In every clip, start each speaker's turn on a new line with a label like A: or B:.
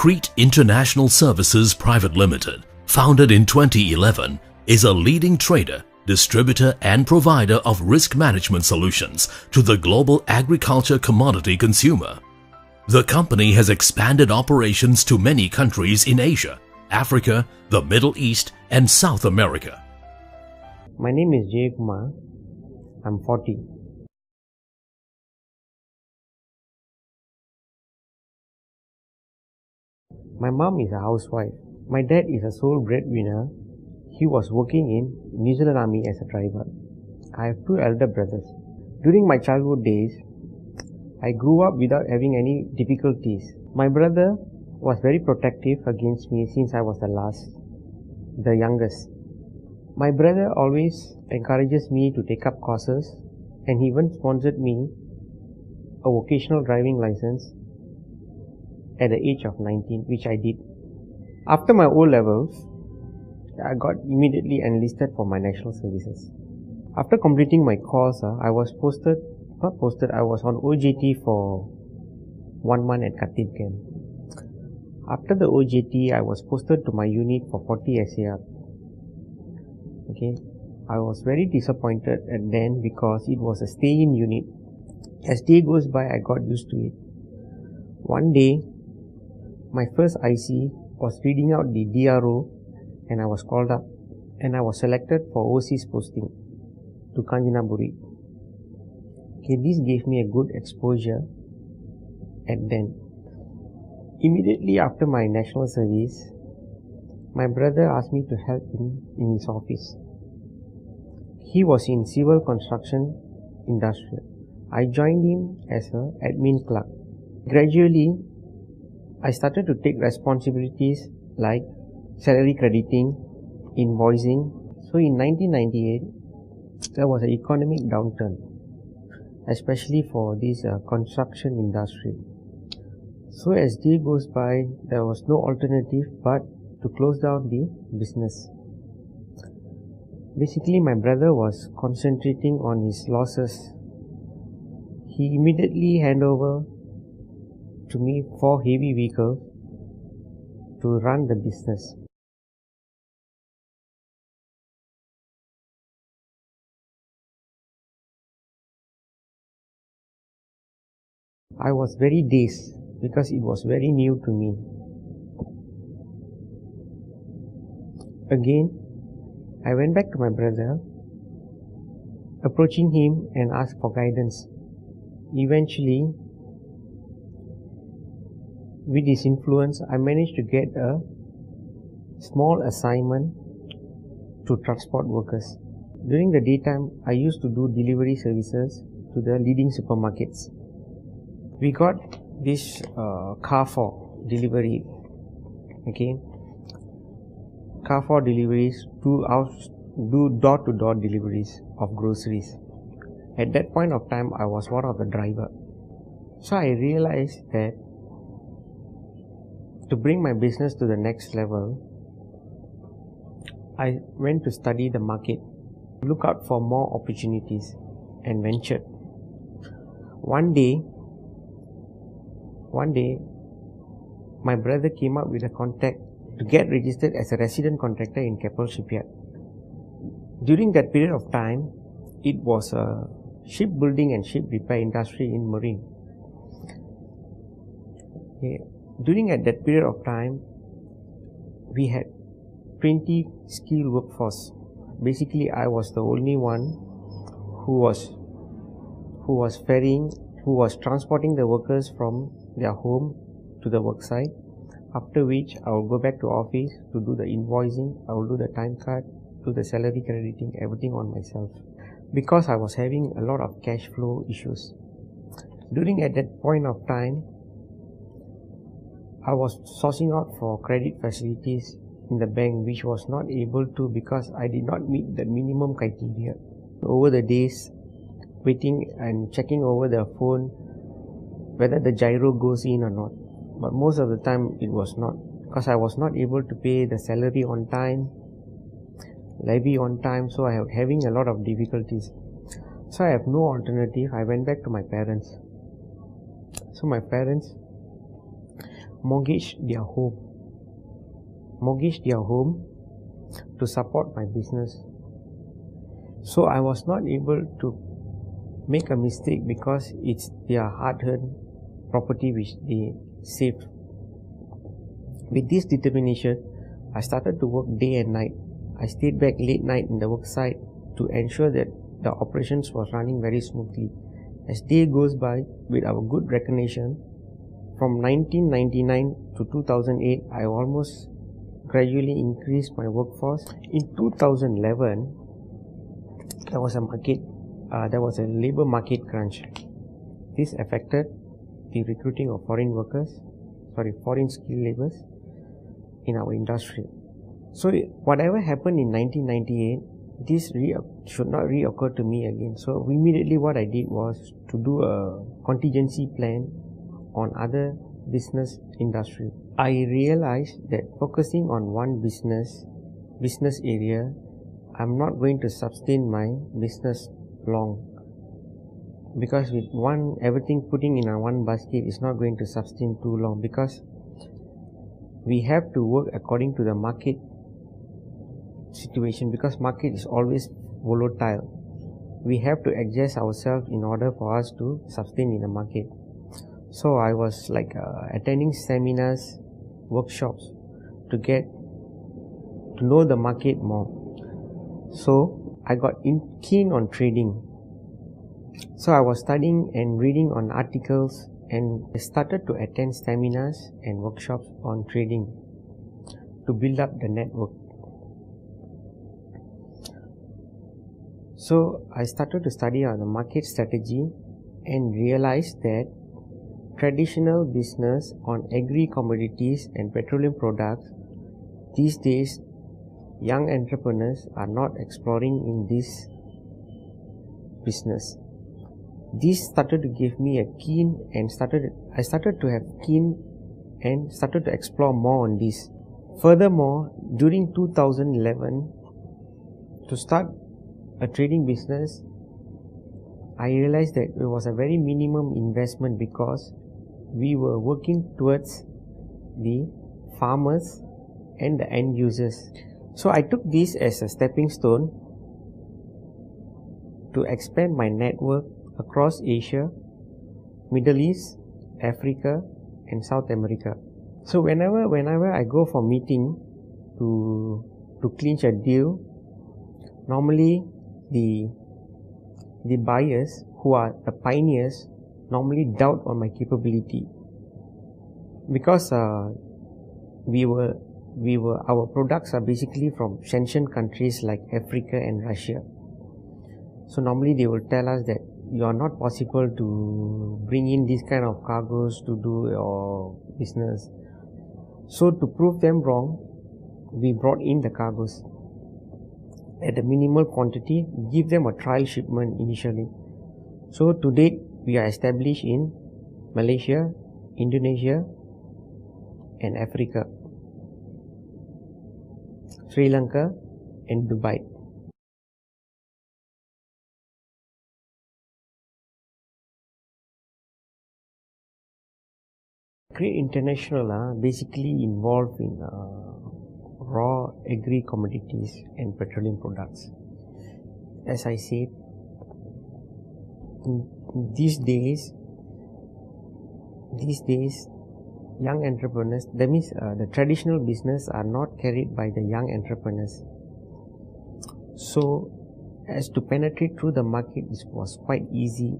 A: Crete International Services Private Limited, founded in 2011, is a leading trader, distributor and provider of risk management solutions to the global agriculture commodity consumer. The company has expanded operations to many countries in Asia, Africa, the Middle East and South America.
B: My name is Jay Kumar. I'm 40. My mom is a housewife. My dad is a sole breadwinner. He was working in New Zealand Army as a driver. I have two elder brothers. During my childhood days, I grew up without having any difficulties. My brother was very protective against me since I was the youngest. My brother always encourages me to take up courses, and he even sponsored me a vocational driving license at the age of 19, which I did. After my O-levels, I got immediately enlisted for my national services. After completing my course, I was I was on OJT for 1 month at Khatib camp. After the OJT, I was posted to my unit for 40 SAR. Okay, I was very disappointed at then because it was a stay-in unit. As day goes by, I got used to it. One day, my first IC was reading out the DRO and I was called up and I was selected for overseas posting to Kanchanaburi. Okay, this gave me a good exposure at then. Immediately after my national service, my brother asked me to help him in his office. He was in civil construction industry. I joined him as an admin clerk. Gradually, I started to take responsibilities like salary crediting, invoicing. So in 1998, there was an economic downturn, especially for this construction industry. So as day goes by, there was no alternative but to close down the business. Basically, my brother was concentrating on his losses. He immediately handed over to me 4 heavy vehicles to run the business. I was very dazed because it was very new to me. Again, I went back to my brother, approaching him and asked for guidance. Eventually, with his influence, I managed to get a small assignment to transport workers. During the daytime, I used to do delivery services to the leading supermarkets. We got this car for delivery. Okay, car for deliveries do door-to-door deliveries of groceries. At that point of time, I was one of the driver. So I realized that to bring my business to the next level, I went to study the market, look out for more opportunities and ventured. One day, my brother came up with a contact to get registered as a resident contractor in Keppel Shipyard. During that period of time, it was a shipbuilding and ship repair industry in marine. Okay. During that period of time, we had 20 skilled workforce. Basically, I was the only one who was transporting the workers from their home to the work site. After which, I will go back to office to do the invoicing. I will do the time card, do the salary crediting, everything on myself. Because I was having a lot of cash flow issues. During at that point of time, I was sourcing out for credit facilities in the bank, which was not able to because I did not meet the minimum criteria. Over the days, waiting and checking over the phone whether the gyro goes in or not. But most of the time it was not, because I was not able to pay the salary on time, levy on time, so I was having a lot of difficulties. So I have no alternative. I went back to my parents. So my parents mortgaged their home to support my business. So I was not able to make a mistake because it's their hard-earned property which they saved. With this determination, I started to work day and night. I stayed back late night in the work site to ensure that the operations was running very smoothly. As day goes by, with our good recognition, from 1999 to 2008, I almost gradually increased my workforce. In 2011, there was a labor market crunch. This affected the recruiting of foreign skilled laborers in our industry. So whatever happened in 1998, this should not reoccur to me again. So immediately what I did was to do a contingency plan on other business industry. I realized that focusing on one business area, I'm not going to sustain my business long, because with everything putting in one basket is not going to sustain too long, because we have to work according to the market situation, because market is always volatile. We have to adjust ourselves in order for us to sustain in the market. So I was attending seminars, workshops to get to know the market more. So I got keen on trading. So I was studying and reading on articles, and I started to attend seminars and workshops on trading to build up the network. So I started to study on the market strategy and realized that traditional business on agri commodities and petroleum products, these days young entrepreneurs are not exploring in this business. This started to give me a keen, and I started to have keen and started to explore more on this. Furthermore, during 2011, to start a trading business, I realized that it was a very minimum investment, because we were working towards the farmers and the end users. So I took this as a stepping stone to expand my network across Asia, Middle East, Africa and South America. So whenever I go for meeting to clinch a deal, normally the buyers who are the pioneers normally doubt on my capability, because our products are basically from sanctioned countries like Africa and Russia. So normally they will tell us that you are not possible to bring in these kind of cargoes to do your business. So to prove them wrong, we brought in the cargoes at a minimal quantity, give them a trial shipment initially. So to date, we are established in Malaysia, Indonesia and Africa, Sri Lanka and Dubai. Crete International basically involved in raw agri commodities and petroleum products. As I said, these days young entrepreneurs, that means the traditional business are not carried by the young entrepreneurs. So as to penetrate through the market, it was quite easy.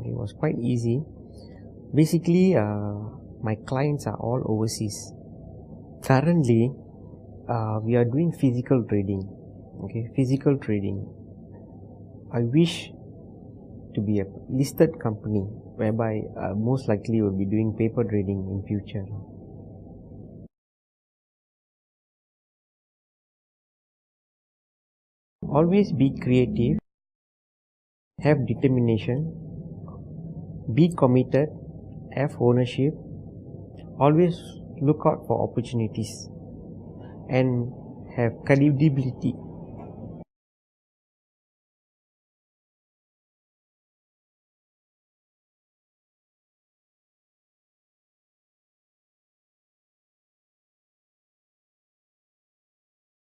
B: It was quite easy. Basically, my clients are all overseas. Currently, we are doing physical trading. Physical trading. I wish to be a listed company, whereby most likely will be doing paper trading in future. Always be creative, have determination, be committed, have ownership, always look out for opportunities and have credibility.